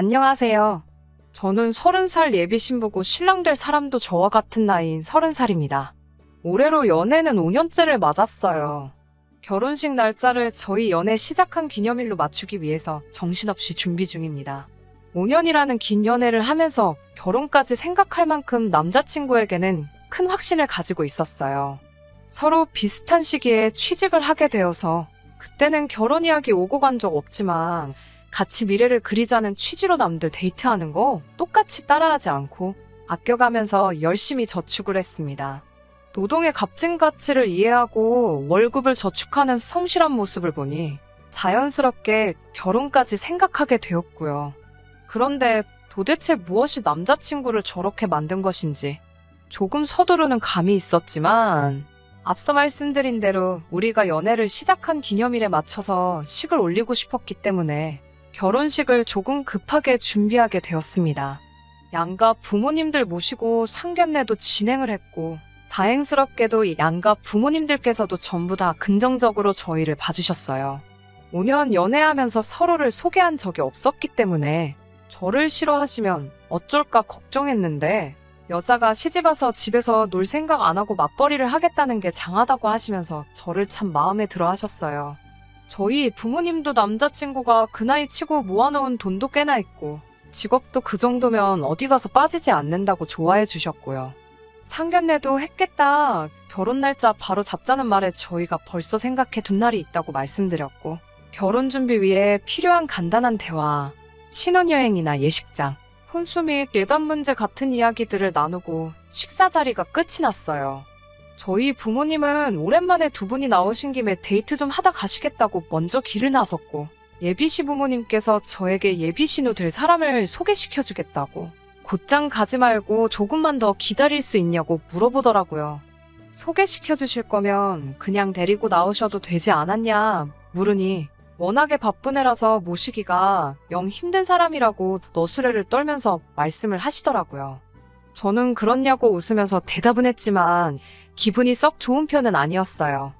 안녕하세요. 저는 30살 예비 신부고 신랑 될 사람도 저와 같은 나이인 30살입니다. 올해로 연애는 5년째를 맞았어요. 결혼식 날짜를 저희 연애 시작한 기념일로 맞추기 위해서 정신없이 준비 중입니다. 5년이라는 긴 연애를 하면서 결혼까지 생각할 만큼 남자친구에게는 큰 확신을 가지고 있었어요. 서로 비슷한 시기에 취직을 하게 되어서 그때는 결혼 이야기 오고 간 적 없지만 같이 미래를 그리자는 취지로 남들 데이트하는 거 똑같이 따라하지 않고 아껴가면서 열심히 저축을 했습니다. 노동의 값진 가치를 이해하고 월급을 저축하는 성실한 모습을 보니 자연스럽게 결혼까지 생각하게 되었고요. 그런데 도대체 무엇이 남자친구를 저렇게 만든 것인지 조금 서두르는 감이 있었지만 앞서 말씀드린 대로 우리가 연애를 시작한 기념일에 맞춰서 식을 올리고 싶었기 때문에 결혼식을 조금 급하게 준비하게 되었습니다. 양가 부모님들 모시고 상견례도 진행을 했고 다행스럽게도 양가 부모님들께서도 전부 다 긍정적으로 저희를 봐주셨어요. 5년 연애하면서 서로를 소개한 적이 없었기 때문에 저를 싫어하시면 어쩔까 걱정했는데 여자가 시집와서 집에서 놀 생각 안 하고 맞벌이를 하겠다는 게 장하다고 하시면서 저를 참 마음에 들어 하셨어요. 저희 부모님도 남자친구가 그 나이 치고 모아놓은 돈도 꽤나 있고 직업도 그 정도면 어디 가서 빠지지 않는다고 좋아해 주셨고요. 상견례도 했겠다. 결혼 날짜 바로 잡자는 말에 저희가 벌써 생각해 둔 날이 있다고 말씀드렸고 결혼 준비 위해 필요한 간단한 대화, 신혼여행이나 예식장, 혼수 및 예단 문제 같은 이야기들을 나누고 식사 자리가 끝이 났어요. 저희 부모님은 오랜만에 두 분이 나오신 김에 데이트 좀 하다 가시겠다고 먼저 길을 나섰고 예비 시부모님께서 저에게 예비 신우 될 사람을 소개시켜주겠다고 곧장 가지 말고 조금만 더 기다릴 수 있냐고 물어보더라고요. 소개시켜주실 거면 그냥 데리고 나오셔도 되지 않았냐 물으니 워낙에 바쁜 애라서 모시기가 영 힘든 사람이라고 너스레를 떨면서 말씀을 하시더라고요. 저는 그렇냐고 웃으면서 대답은 했지만 기분이 썩 좋은 편은 아니었어요.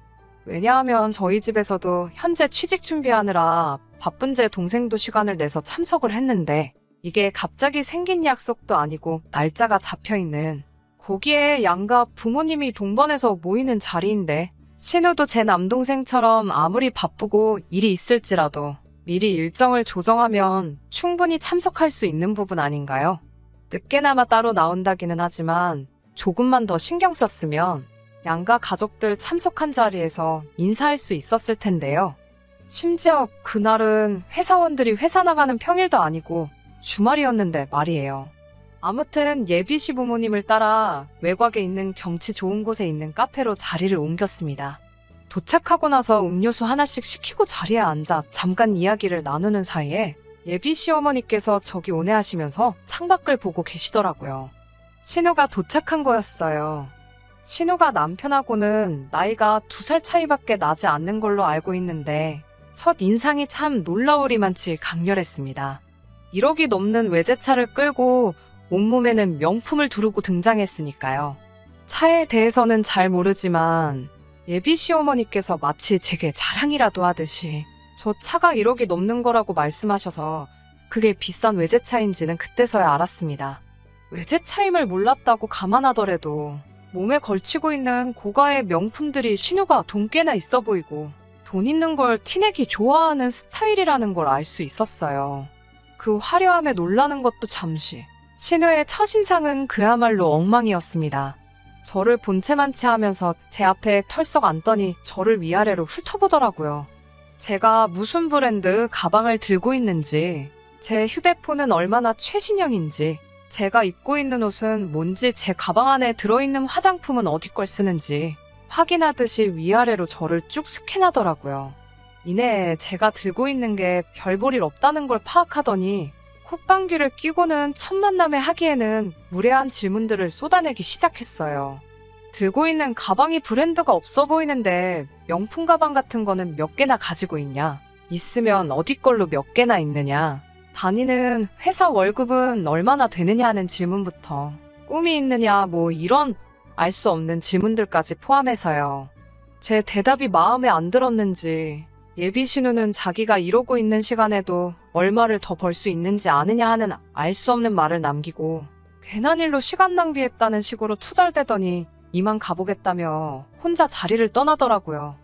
왜냐하면 저희 집에서도 현재 취직 준비하느라 바쁜 제 동생도 시간을 내서 참석을 했는데 이게 갑자기 생긴 약속도 아니고 날짜가 잡혀있는 거기에 양가 부모님이 동반해서 모이는 자리인데 신우도 제 남동생처럼 아무리 바쁘고 일이 있을지라도 미리 일정을 조정하면 충분히 참석할 수 있는 부분 아닌가요? 늦게나마 따로 나온다기는 하지만 조금만 더 신경 썼으면 양가 가족들 참석한 자리에서 인사할 수 있었을 텐데요. 심지어 그날은 회사원들이 회사 나가는 평일도 아니고 주말이었는데 말이에요. 아무튼 예비 시부모님을 따라 외곽에 있는 경치 좋은 곳에 있는 카페로 자리를 옮겼습니다. 도착하고 나서 음료수 하나씩 시키고 자리에 앉아 잠깐 이야기를 나누는 사이에 예비 시어머니께서 저기 오네 하시면서 창밖을 보고 계시더라고요. 신우가 도착한 거였어요. 신우가 남편하고는 나이가 2살 차이밖에 나지 않는 걸로 알고 있는데 첫 인상이 참 놀라우리만치 강렬했습니다. 1억이 넘는 외제차를 끌고 온몸에는 명품을 두르고 등장했으니까요. 차에 대해서는 잘 모르지만 예비 시어머니께서 마치 제게 자랑이라도 하듯이 저 차가 1억이 넘는 거라고 말씀하셔서 그게 비싼 외제차인지는 그때서야 알았습니다. 외제차임을 몰랐다고 감안하더라도 몸에 걸치고 있는 고가의 명품들이 신우가 돈 꽤나 있어 보이고 돈 있는 걸 티내기 좋아하는 스타일이라는 걸 알 수 있었어요. 그 화려함에 놀라는 것도 잠시. 신우의 첫인상은 그야말로 엉망이었습니다. 저를 본체만치 하면서 제 앞에 털썩 앉더니 저를 위아래로 훑어보더라고요. 제가 무슨 브랜드 가방을 들고 있는지, 제 휴대폰은 얼마나 최신형인지, 제가 입고 있는 옷은 뭔지, 제 가방 안에 들어있는 화장품은 어디 걸 쓰는지 확인하듯이 위아래로 저를 쭉 스캔하더라고요. 이내 제가 들고 있는 게 별 볼 일 없다는 걸 파악하더니 콧방귀를 뀌고는 첫 만남에 하기에는 무례한 질문들을 쏟아내기 시작했어요. 들고 있는 가방이 브랜드가 없어 보이는데 명품 가방 같은 거는 몇 개나 가지고 있냐? 있으면 어디 걸로 몇 개나 있느냐? 다니는 회사 월급은 얼마나 되느냐 하는 질문부터 꿈이 있느냐 뭐 이런 알 수 없는 질문들까지 포함해서요. 제 대답이 마음에 안 들었는지 예비 신우는 자기가 이러고 있는 시간에도 얼마를 더 벌 수 있는지 아느냐 하는 알 수 없는 말을 남기고 괜한 일로 시간 낭비했다는 식으로 투덜대더니 이만 가보겠다며 혼자 자리를 떠나더라고요.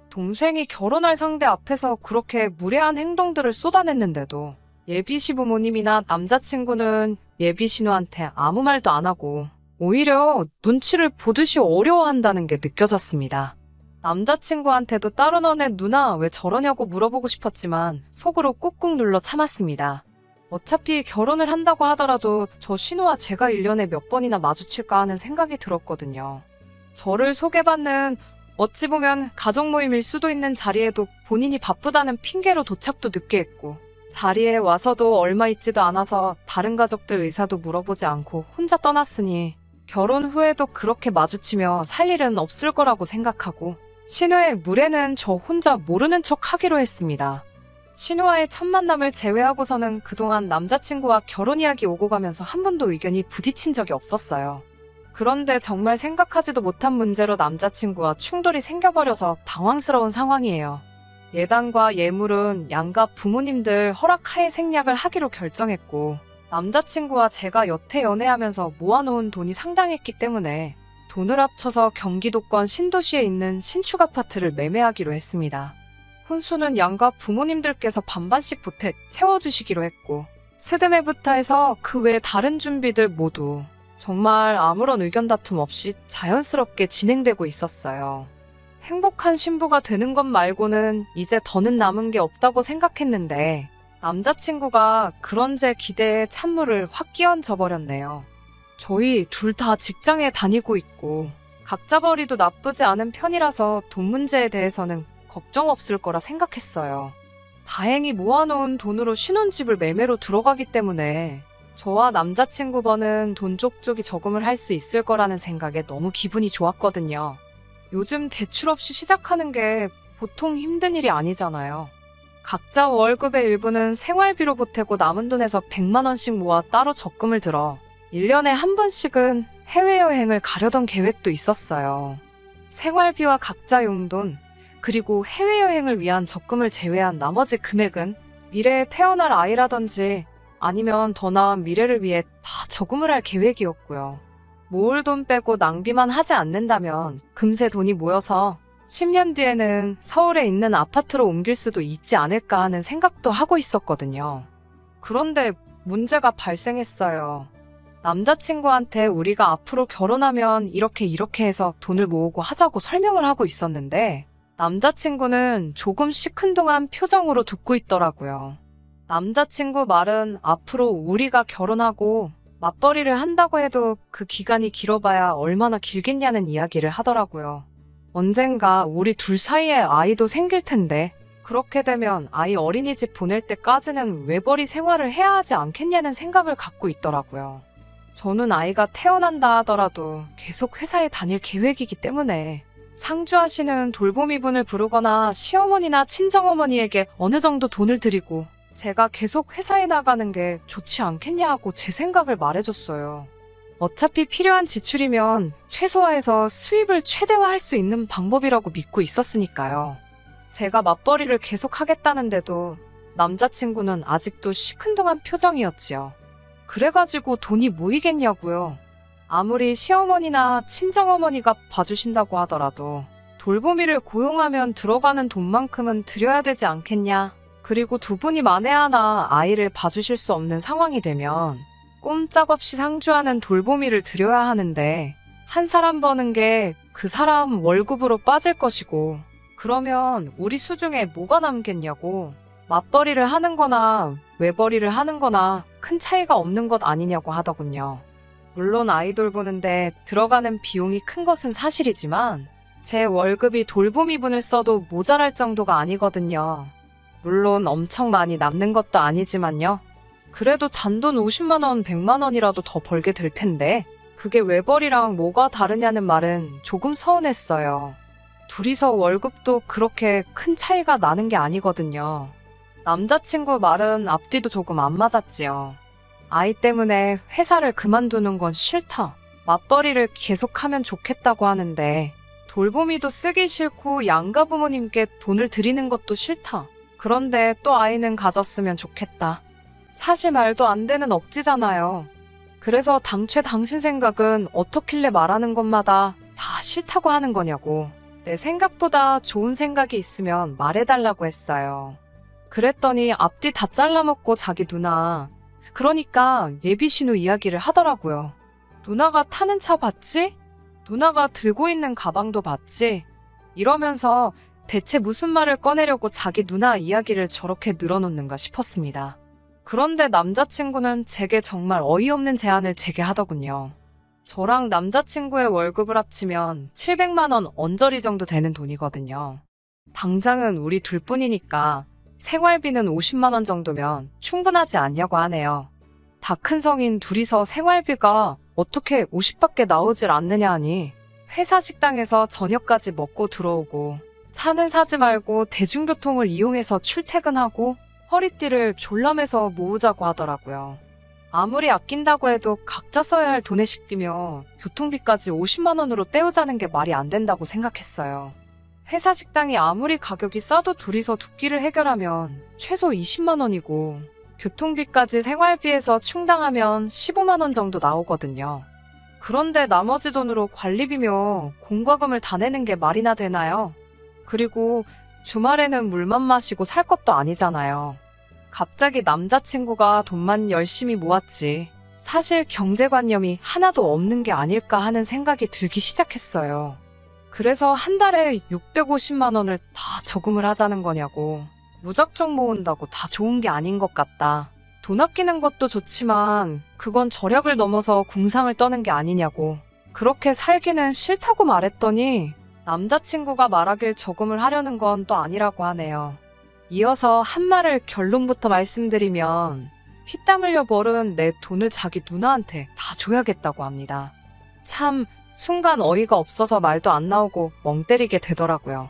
동생이 결혼할 상대 앞에서 그렇게 무례한 행동들을 쏟아냈는데도 예비 시부모님이나 남자친구는 예비 신우한테 아무 말도 안 하고 오히려 눈치를 보듯이 어려워한다는 게 느껴졌습니다. 남자친구한테도 따로 너네 누나 왜 저러냐고 물어보고 싶었지만 속으로 꾹꾹 눌러 참았습니다. 어차피 결혼을 한다고 하더라도 저 신우와 제가 1년에 몇 번이나 마주칠까 하는 생각이 들었거든요. 저를 소개받는 어찌 보면 가족 모임일 수도 있는 자리에도 본인이 바쁘다는 핑계로 도착도 늦게 했고 자리에 와서도 얼마 있지도 않아서 다른 가족들 의사도 물어보지 않고 혼자 떠났으니 결혼 후에도 그렇게 마주치며 살 일은 없을 거라고 생각하고 신우의 무례는 저 혼자 모르는 척 하기로 했습니다. 신우와의 첫 만남을 제외하고서는 그동안 남자친구와 결혼 이야기 오고 가면서 한 번도 의견이 부딪힌 적이 없었어요. 그런데 정말 생각하지도 못한 문제로 남자친구와 충돌이 생겨버려서 당황스러운 상황이에요. 예단과 예물은 양가 부모님들 허락하에 생략을 하기로 결정했고 남자친구와 제가 여태 연애하면서 모아놓은 돈이 상당했기 때문에 돈을 합쳐서 경기도권 신도시에 있는 신축 아파트를 매매하기로 했습니다. 혼수는 양가 부모님들께서 반반씩 보태 채워주시기로 했고 스드메부터 해서 그 외 다른 준비들 모두 정말 아무런 의견 다툼 없이 자연스럽게 진행되고 있었어요. 행복한 신부가 되는 것 말고는 이제 더는 남은 게 없다고 생각했는데 남자친구가 그런 제 기대에 찬물을 확 끼얹어 버렸네요. 저희 둘 다 직장에 다니고 있고 각자 벌이도 나쁘지 않은 편이라서 돈 문제에 대해서는 걱정 없을 거라 생각했어요. 다행히 모아놓은 돈으로 신혼집을 매매로 들어가기 때문에 저와 남자친구 버는 돈 쪽쪽이 저금을 할 수 있을 거라는 생각에 너무 기분이 좋았거든요. 요즘 대출 없이 시작하는 게 보통 힘든 일이 아니잖아요. 각자 월급의 일부는 생활비로 보태고 남은 돈에서 100만 원씩 모아 따로 적금을 들어 1년에 한 번씩은 해외여행을 가려던 계획도 있었어요. 생활비와 각자 용돈, 그리고 해외여행을 위한 적금을 제외한 나머지 금액은 미래에 태어날 아이라든지 아니면 더 나은 미래를 위해 다 저금을 할 계획이었고요. 모을 돈 빼고 낭비만 하지 않는다면 금세 돈이 모여서 10년 뒤에는 서울에 있는 아파트로 옮길 수도 있지 않을까 하는 생각도 하고 있었거든요. 그런데 문제가 발생했어요. 남자친구한테 우리가 앞으로 결혼하면 이렇게 해서 돈을 모으고 하자고 설명을 하고 있었는데 남자친구는 조금 시큰둥한 표정으로 듣고 있더라고요. 남자친구 말은 앞으로 우리가 결혼하고 맞벌이를 한다고 해도 그 기간이 길어봐야 얼마나 길겠냐는 이야기를 하더라고요. 언젠가 우리 둘 사이에 아이도 생길 텐데 그렇게 되면 아이 어린이집 보낼 때까지는 외벌이 생활을 해야 하지 않겠냐는 생각을 갖고 있더라고요. 저는 아이가 태어난다 하더라도 계속 회사에 다닐 계획이기 때문에 상주하시는 돌보미분을 부르거나 시어머니나 친정어머니에게 어느 정도 돈을 드리고 제가 계속 회사에 나가는 게 좋지 않겠냐고 제 생각을 말해줬어요. 어차피 필요한 지출이면 최소화해서 수입을 최대화할 수 있는 방법이라고 믿고 있었으니까요. 제가 맞벌이를 계속 하겠다는데도 남자친구는 아직도 시큰둥한 표정이었지요. 그래가지고 돈이 모이겠냐고요. 아무리 시어머니나 친정어머니가 봐주신다고 하더라도 돌보미를 고용하면 들어가는 돈만큼은 드려야 되지 않겠냐. 그리고 두 분이 만에 하나 아이를 봐주실 수 없는 상황이 되면 꼼짝없이 상주하는 돌보미를 드려야 하는데 한 사람 버는 게 그 사람 월급으로 빠질 것이고 그러면 우리 수중에 뭐가 남겠냐고. 맞벌이를 하는 거나 외벌이를 하는 거나 큰 차이가 없는 것 아니냐고 하더군요. 물론 아이 돌보는데 들어가는 비용이 큰 것은 사실이지만 제 월급이 돌보미분을 써도 모자랄 정도가 아니거든요. 물론 엄청 많이 남는 것도 아니지만요. 그래도 단돈 50만 원, 100만 원이라도 더 벌게 될 텐데 그게 외벌이랑 뭐가 다르냐는 말은 조금 서운했어요. 둘이서 월급도 그렇게 큰 차이가 나는 게 아니거든요. 남자친구 말은 앞뒤도 조금 안 맞았지요. 아이 때문에 회사를 그만두는 건 싫다. 맞벌이를 계속하면 좋겠다고 하는데 돌보미도 쓰기 싫고 양가 부모님께 돈을 드리는 것도 싫다. 그런데 또 아이는 가졌으면 좋겠다. 사실 말도 안 되는 억지잖아요. 그래서 당최 당신 생각은 어떻길래 말하는 것마다 다 싫다고 하는 거냐고. 내 생각보다 좋은 생각이 있으면 말해달라고 했어요. 그랬더니 앞뒤 다 잘라먹고 자기 누나, 그러니까 예비신우 이야기를 하더라고요. 누나가 타는 차 봤지? 누나가 들고 있는 가방도 봤지? 이러면서 대체 무슨 말을 꺼내려고 자기 누나 이야기를 저렇게 늘어놓는가 싶었습니다. 그런데 남자친구는 제게 정말 어이없는 제안을 제게 하더군요. 저랑 남자친구의 월급을 합치면 700만 원 언저리 정도 되는 돈이거든요. 당장은 우리 둘뿐이니까 생활비는 50만 원 정도면 충분하지 않냐고 하네요. 다 큰 성인 둘이서 생활비가 어떻게 50밖에 나오질 않느냐 하니 회사 식당에서 저녁까지 먹고 들어오고 차는 사지 말고 대중교통을 이용해서 출퇴근하고 허리띠를 졸라매서 모으자고 하더라고요. 아무리 아낀다고 해도 각자 써야 할 돈에 씹기며 교통비까지 50만 원으로 때우자는 게 말이 안 된다고 생각했어요. 회사 식당이 아무리 가격이 싸도 둘이서 두 끼를 해결하면 최소 20만 원이고 교통비까지 생활비에서 충당하면 15만 원 정도 나오거든요. 그런데 나머지 돈으로 관리비며 공과금을 다 내는 게 말이나 되나요? 그리고 주말에는 물만 마시고 살 것도 아니잖아요. 갑자기 남자친구가 돈만 열심히 모았지 사실 경제관념이 하나도 없는 게 아닐까 하는 생각이 들기 시작했어요. 그래서 한 달에 650만 원을 다 저금을 하자는 거냐고. 무작정 모은다고 다 좋은 게 아닌 것 같다. 돈 아끼는 것도 좋지만 그건 절약을 넘어서 궁상을 떠는 게 아니냐고. 그렇게 살기는 싫다고 말했더니 남자친구가 말하길 저금을 하려는 건 또 아니라고 하네요. 이어서 한 말을 결론부터 말씀드리면 피땀 흘려 벌은 내 돈을 자기 누나한테 다 줘야겠다고 합니다. 참 순간 어이가 없어서 말도 안 나오고 멍 때리게 되더라고요.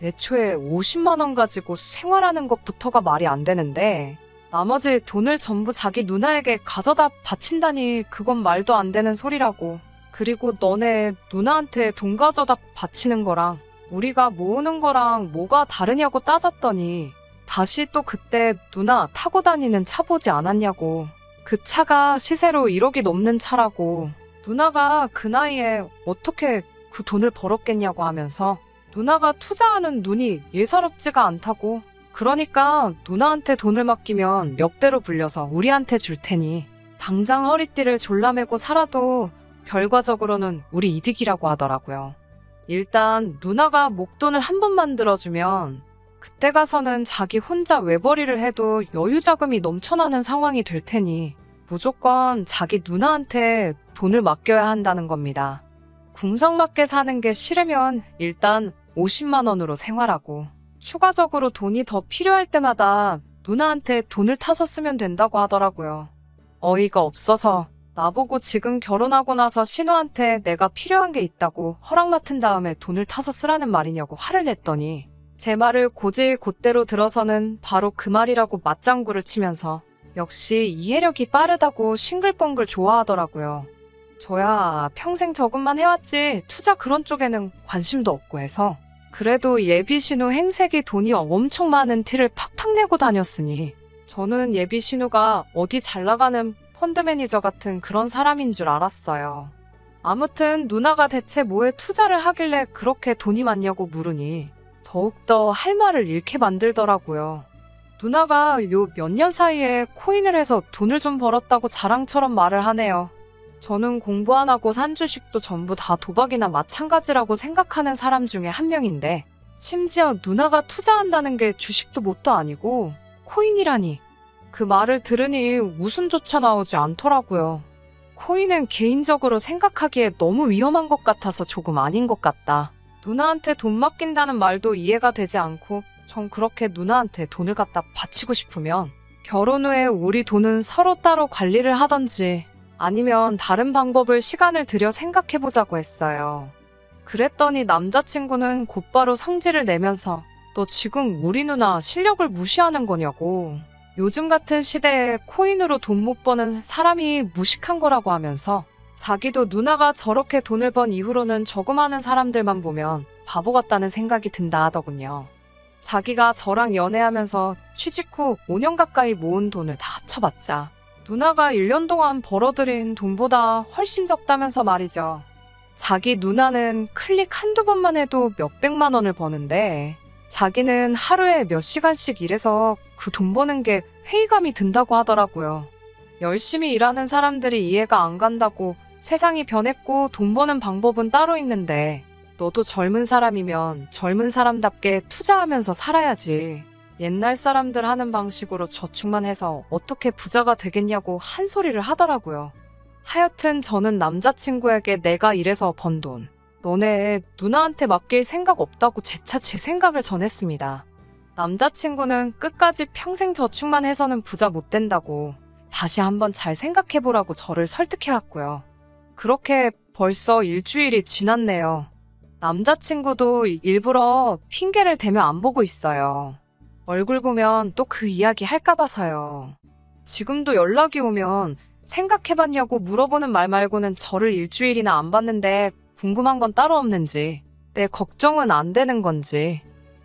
애초에 50만 원 가지고 생활하는 것부터가 말이 안 되는데 나머지 돈을 전부 자기 누나에게 가져다 바친다니 그건 말도 안 되는 소리라고. 그리고 너네 누나한테 돈 가져다 바치는 거랑 우리가 모으는 거랑 뭐가 다르냐고 따졌더니 다시 또 그때 누나 타고 다니는 차 보지 않았냐고. 그 차가 시세로 1억이 넘는 차라고. 누나가 그 나이에 어떻게 그 돈을 벌었겠냐고 하면서 누나가 투자하는 눈이 예사롭지가 않다고. 그러니까 누나한테 돈을 맡기면 몇 배로 불려서 우리한테 줄 테니 당장 허리띠를 졸라매고 살아도 결과적으로는 우리 이득이라고 하더라고요. 일단 누나가 목돈을 한 번 만들어주면 그때 가서는 자기 혼자 외벌이를 해도 여유자금이 넘쳐나는 상황이 될 테니 무조건 자기 누나한테 돈을 맡겨야 한다는 겁니다. 궁성맞게 사는 게 싫으면 일단 50만 원으로 생활하고 추가적으로 돈이 더 필요할 때마다 누나한테 돈을 타서 쓰면 된다고 하더라고요. 어이가 없어서 나보고 지금 결혼하고 나서 신우한테 내가 필요한 게 있다고 허락 맡은 다음에 돈을 타서 쓰라는 말이냐고 화를 냈더니 제 말을 곧대로 들어서는 바로 그 말이라고 맞장구를 치면서 역시 이해력이 빠르다고 싱글벙글 좋아하더라고요. 저야 평생 저금만 해왔지 투자 그런 쪽에는 관심도 없고 해서 그래도 예비신우 행색이 돈이 엄청 많은 티를 팍팍 내고 다녔으니 저는 예비신우가 어디 잘나가는 펀드 매니저 같은 그런 사람인 줄 알았어요. 아무튼 누나가 대체 뭐에 투자를 하길래 그렇게 돈이 많냐고 물으니 더욱더 할 말을 잃게 만들더라고요. 누나가 요 몇 년 사이에 코인을 해서 돈을 좀 벌었다고 자랑처럼 말을 하네요. 저는 공부 안 하고 산 주식도 전부 다 도박이나 마찬가지라고 생각하는 사람 중에 한 명인데 심지어 누나가 투자한다는 게 주식도 뭣도 아니고 코인이라니. 그 말을 들으니 웃음조차 나오지 않더라고요. 코인은 개인적으로 생각하기에 너무 위험한 것 같아서 조금 아닌 것 같다. 누나한테 돈 맡긴다는 말도 이해가 되지 않고 전 그렇게 누나한테 돈을 갖다 바치고 싶으면 결혼 후에 우리 돈은 서로 따로 관리를 하던지 아니면 다른 방법을 시간을 들여 생각해보자고 했어요. 그랬더니 남자친구는 곧바로 성질을 내면서 너 지금 우리 누나 실력을 무시하는 거냐고. 요즘 같은 시대에 코인으로 돈 못 버는 사람이 무식한 거라고 하면서 자기도 누나가 저렇게 돈을 번 이후로는 저금하는 사람들만 보면 바보 같다는 생각이 든다 하더군요. 자기가 저랑 연애하면서 취직 후 5년 가까이 모은 돈을 다 합쳐봤자 누나가 1년 동안 벌어들인 돈보다 훨씬 적다면서 말이죠. 자기 누나는 클릭 한두 번만 해도 몇백만 원을 버는데 자기는 하루에 몇 시간씩 일해서 그 돈 버는 게 회의감이 든다고 하더라고요. 열심히 일하는 사람들이 이해가 안 간다고 세상이 변했고 돈 버는 방법은 따로 있는데 너도 젊은 사람이면 젊은 사람답게 투자하면서 살아야지. 옛날 사람들 하는 방식으로 저축만 해서 어떻게 부자가 되겠냐고 한 소리를 하더라고요. 하여튼 저는 남자친구에게 내가 일해서 번 돈, 너네 누나한테 맡길 생각 없다고 재차 제 생각을 전했습니다. 남자친구는 끝까지 평생 저축만 해서는 부자 못 된다고 다시 한번 잘 생각해보라고 저를 설득해왔고요. 그렇게 벌써 일주일이 지났네요. 남자친구도 일부러 핑계를 대며 안 보고 있어요. 얼굴 보면 또 그 이야기 할까 봐서요. 지금도 연락이 오면 생각해봤냐고 물어보는 말 말고는 저를 일주일이나 안 봤는데 궁금한 건 따로 없는지, 내 걱정은 안 되는 건지,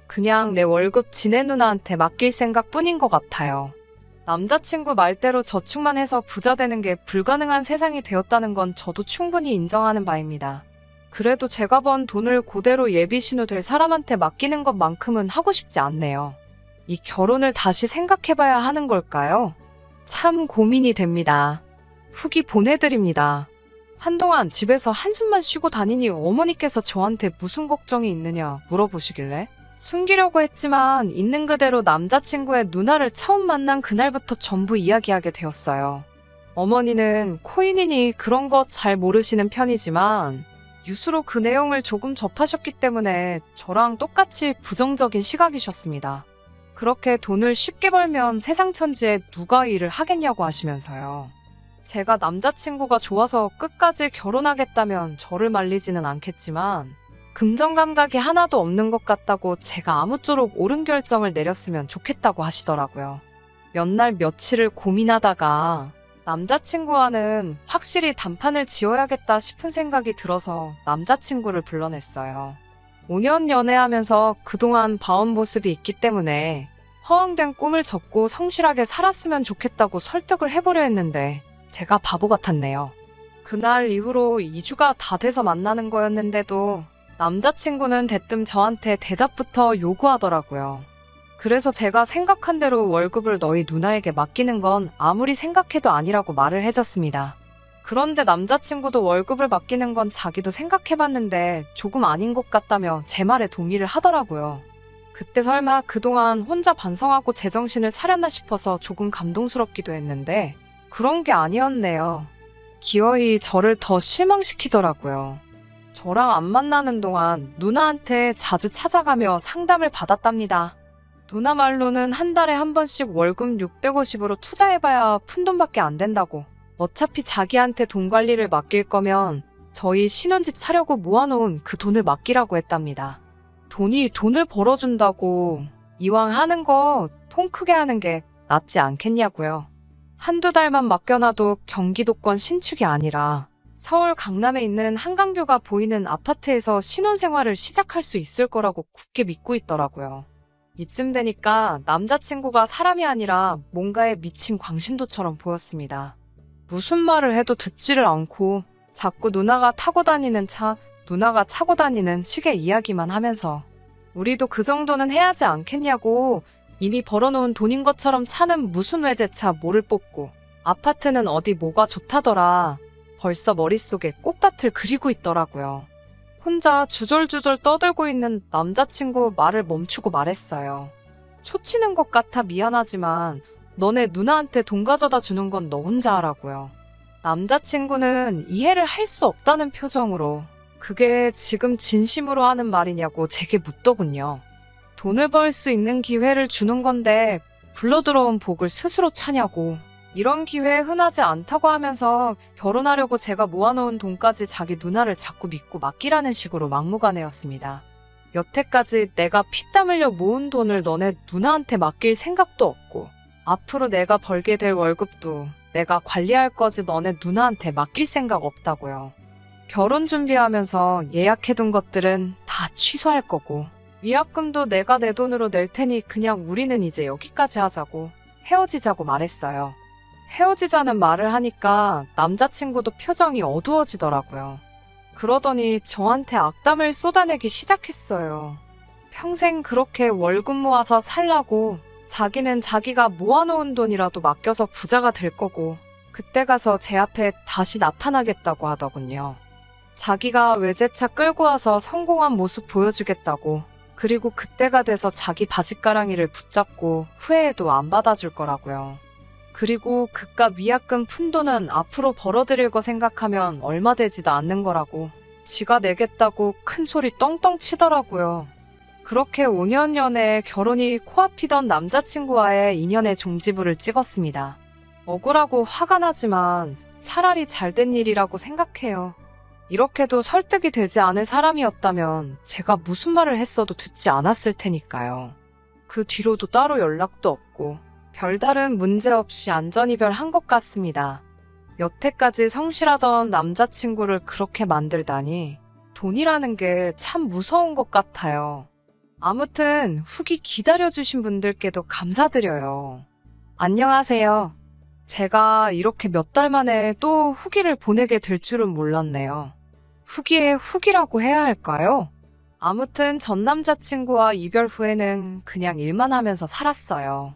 그냥 내 월급 지네 누나한테 맡길 생각뿐인 것 같아요. 남자친구 말대로 저축만 해서 부자 되는 게 불가능한 세상이 되었다는 건 저도 충분히 인정하는 바입니다. 그래도 제가 번 돈을 그대로 예비 신우 될 사람한테 맡기는 것만큼은 하고 싶지 않네요. 이 결혼을 다시 생각해봐야 하는 걸까요? 참 고민이 됩니다. 후기 보내드립니다. 한동안 집에서 한숨만 쉬고 다니니 어머니께서 저한테 무슨 걱정이 있느냐 물어보시길래 숨기려고 했지만 있는 그대로 남자친구의 누나를 처음 만난 그날부터 전부 이야기하게 되었어요. 어머니는 코인이니 그런 거 잘 모르시는 편이지만 뉴스로 그 내용을 조금 접하셨기 때문에 저랑 똑같이 부정적인 시각이셨습니다. 그렇게 돈을 쉽게 벌면 세상 천지에 누가 일을 하겠냐고 하시면서요. 제가 남자친구가 좋아서 끝까지 결혼하겠다면 저를 말리지는 않겠지만 금전 감각이 하나도 없는 것 같다고 제가 아무쪼록 옳은 결정을 내렸으면 좋겠다고 하시더라고요. 몇 날 며칠을 고민하다가 남자친구와는 확실히 단판을 지어야겠다 싶은 생각이 들어서 남자친구를 불러냈어요. 5년 연애하면서 그동안 봐온 모습이 있기 때문에 허황된 꿈을 접고 성실하게 살았으면 좋겠다고 설득을 해보려 했는데 제가 바보 같았네요. 그날 이후로 2주가 다 돼서 만나는 거였는데도 남자친구는 대뜸 저한테 대답부터 요구하더라고요. 그래서 제가 생각한 대로 월급을 너희 누나에게 맡기는 건 아무리 생각해도 아니라고 말을 해줬습니다. 그런데 남자친구도 월급을 맡기는 건 자기도 생각해봤는데 조금 아닌 것 같다며 제 말에 동의를 하더라고요. 그때 설마 그동안 혼자 반성하고 제정신을 차렸나 싶어서 조금 감동스럽기도 했는데 그런 게 아니었네요. 기어이 저를 더 실망시키더라고요. 저랑 안 만나는 동안 누나한테 자주 찾아가며 상담을 받았답니다. 누나 말로는 한 달에 한 번씩 월급 650으로 투자해봐야 푼돈밖에 안 된다고. 어차피 자기한테 돈 관리를 맡길 거면 저희 신혼집 사려고 모아놓은 그 돈을 맡기라고 했답니다. 돈이 돈을 벌어준다고 이왕 하는 거 통 크게 하는 게 낫지 않겠냐고요. 한두 달만 맡겨놔도 경기도권 신축이 아니라 서울 강남에 있는 한강뷰가 보이는 아파트에서 신혼생활을 시작할 수 있을 거라고 굳게 믿고 있더라고요. 이쯤 되니까 남자친구가 사람이 아니라 뭔가에 미친 광신도처럼 보였습니다. 무슨 말을 해도 듣지를 않고 자꾸 누나가 타고 다니는 차, 누나가 차고 다니는 시계 이야기만 하면서 우리도 그 정도는 해야지 않겠냐고 이미 벌어놓은 돈인 것처럼 차는 무슨 외제차 뭐를 뽑고 아파트는 어디 뭐가 좋다더라. 벌써 머릿속에 꽃밭을 그리고 있더라고요. 혼자 주절주절 떠들고 있는 남자친구 말을 멈추고 말했어요. 초치는 것 같아 미안하지만 너네 누나한테 돈 가져다 주는 건 너 혼자 하라고요. 남자친구는 이해를 할 수 없다는 표정으로 그게 지금 진심으로 하는 말이냐고 제게 묻더군요. 돈을 벌 수 있는 기회를 주는 건데 굴러들어온 복을 스스로 차냐고. 이런 기회 흔하지 않다고 하면서 결혼하려고 제가 모아놓은 돈까지 자기 누나를 자꾸 믿고 맡기라는 식으로 막무가내였습니다. 여태까지 내가 피땀 흘려 모은 돈을 너네 누나한테 맡길 생각도 없고 앞으로 내가 벌게 될 월급도 내가 관리할 거지 너네 누나한테 맡길 생각 없다고요. 결혼 준비하면서 예약해둔 것들은 다 취소할 거고 위약금도 내가 내 돈으로 낼 테니 그냥 우리는 이제 여기까지 하자고 헤어지자고 말했어요. 헤어지자는 말을 하니까 남자친구도 표정이 어두워지더라고요. 그러더니 저한테 악담을 쏟아내기 시작했어요. 평생 그렇게 월급 모아서 살라고 자기는 자기가 모아놓은 돈이라도 맡겨서 부자가 될 거고 그때 가서 제 앞에 다시 나타나겠다고 하더군요. 자기가 외제차 끌고 와서 성공한 모습 보여주겠다고 그리고 그때가 돼서 자기 바짓가랑이를 붙잡고 후회해도 안 받아줄 거라고요. 그리고 그깟 위약금 푼돈은 앞으로 벌어들일 거 생각하면 얼마 되지도 않는 거라고 지가 내겠다고 큰 소리 떵떵 치더라고요. 그렇게 5년 연애 결혼이 코앞이던 남자친구와의 인연의 종지부를 찍었습니다. 억울하고 화가 나지만 차라리 잘된 일이라고 생각해요. 이렇게도 설득이 되지 않을 사람이었다면 제가 무슨 말을 했어도 듣지 않았을 테니까요. 그 뒤로도 따로 연락도 없고 별다른 문제 없이 안전이별한 것 같습니다. 여태까지 성실하던 남자친구를 그렇게 만들다니 돈이라는 게 참 무서운 것 같아요. 아무튼 후기 기다려주신 분들께도 감사드려요. 안녕하세요. 제가 이렇게 몇 달 만에 또 후기를 보내게 될 줄은 몰랐네요. 후기에 후기라고 해야 할까요? 아무튼 전 남자친구와 이별 후에는 그냥 일만 하면서 살았어요.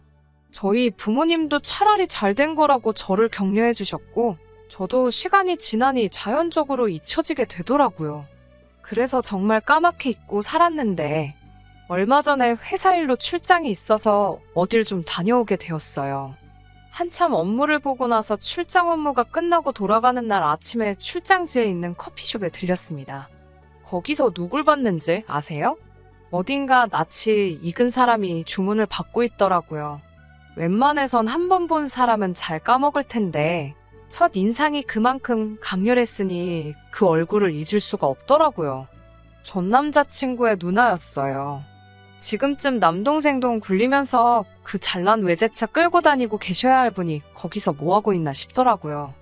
저희 부모님도 차라리 잘된 거라고 저를 격려해 주셨고 저도 시간이 지나니 자연적으로 잊혀지게 되더라고요. 그래서 정말 까맣게 잊고 살았는데 얼마 전에 회사 일로 출장이 있어서 어딜 좀 다녀오게 되었어요. 한참 업무를 보고 나서 출장 업무가 끝나고 돌아가는 날 아침에 출장지에 있는 커피숍에 들렸습니다. 거기서 누굴 봤는지 아세요? 어딘가 낯이 익은 사람이 주문을 받고 있더라고요. 웬만해선 한 번 본 사람은 잘 까먹을 텐데 첫 인상이 그만큼 강렬했으니 그 얼굴을 잊을 수가 없더라고요. 전 남자친구의 누나였어요. 지금쯤 남동생 돈 굴리면서 그 잘난 외제차 끌고 다니고 계셔야 할 분이 거기서 뭐하고 있나 싶더라고요.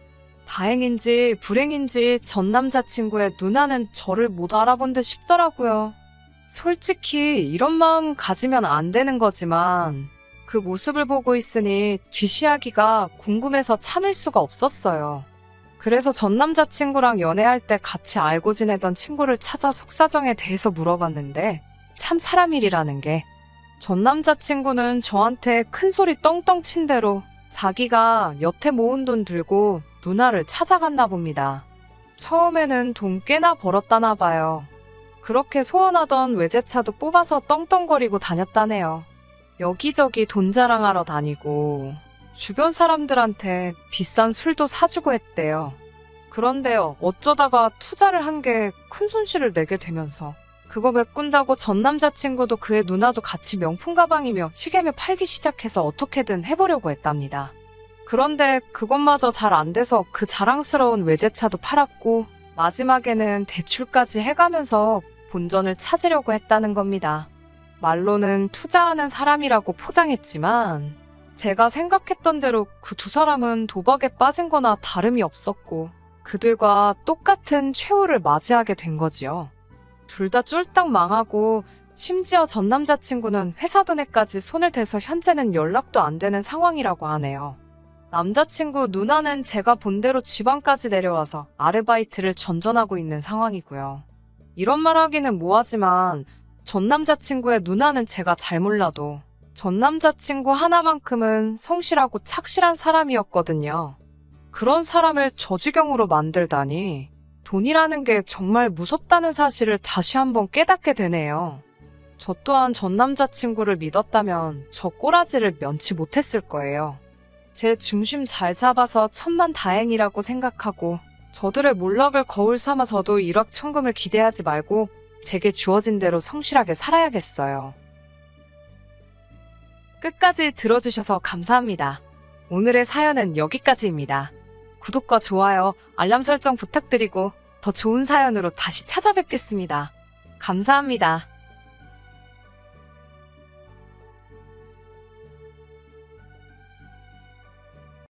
다행인지 불행인지 전 남자친구의 누나는 저를 못 알아본 듯 싶더라고요. 솔직히 이런 마음 가지면 안 되는 거지만 그 모습을 보고 있으니 귀시하기가 궁금해서 참을 수가 없었어요. 그래서 전 남자친구랑 연애할 때 같이 알고 지내던 친구를 찾아 속사정에 대해서 물어봤는데 참 사람 일이라는 게 전 남자친구는 저한테 큰 소리 떵떵 친 대로 자기가 여태 모은 돈 들고 누나를 찾아갔나 봅니다. 처음에는 돈 꽤나 벌었다나 봐요. 그렇게 소원하던 외제차도 뽑아서 떵떵거리고 다녔다네요. 여기저기 돈 자랑하러 다니고 주변 사람들한테 비싼 술도 사주고 했대요. 그런데요, 어쩌다가 투자를 한 게 큰 손실을 내게 되면서 그거 메꾼다고 전 남자친구도 그의 누나도 같이 명품 가방이며 시계며 팔기 시작해서 어떻게든 해보려고 했답니다. 그런데 그것마저 잘 안 돼서 그 자랑스러운 외제차도 팔았고 마지막에는 대출까지 해가면서 본전을 찾으려고 했다는 겁니다. 말로는 투자하는 사람이라고 포장했지만 제가 생각했던 대로 그 두 사람은 도박에 빠진 거나 다름이 없었고 그들과 똑같은 최후를 맞이하게 된 거지요. 둘 다 쫄딱 망하고 심지어 전 남자친구는 회사 돈에까지 손을 대서 현재는 연락도 안 되는 상황이라고 하네요. 남자친구 누나는 제가 본 대로 지방까지 내려와서 아르바이트를 전전하고 있는 상황이고요. 이런 말 하기는 뭐하지만 전 남자친구의 누나는 제가 잘 몰라도 전 남자친구 하나만큼은 성실하고 착실한 사람이었거든요. 그런 사람을 저 지경으로 만들다니 돈이라는 게 정말 무섭다는 사실을 다시 한번 깨닫게 되네요. 저 또한 전 남자친구를 믿었다면 저 꼬라지를 면치 못했을 거예요. 제 중심 잘 잡아서 천만다행이라고 생각하고 저들의 몰락을 거울 삼아 저도 일확천금을 기대하지 말고 제게 주어진 대로 성실하게 살아야겠어요. 끝까지 들어주셔서 감사합니다. 오늘의 사연은 여기까지입니다. 구독과 좋아요, 알람 설정 부탁드리고 더 좋은 사연으로 다시 찾아뵙겠습니다. 감사합니다.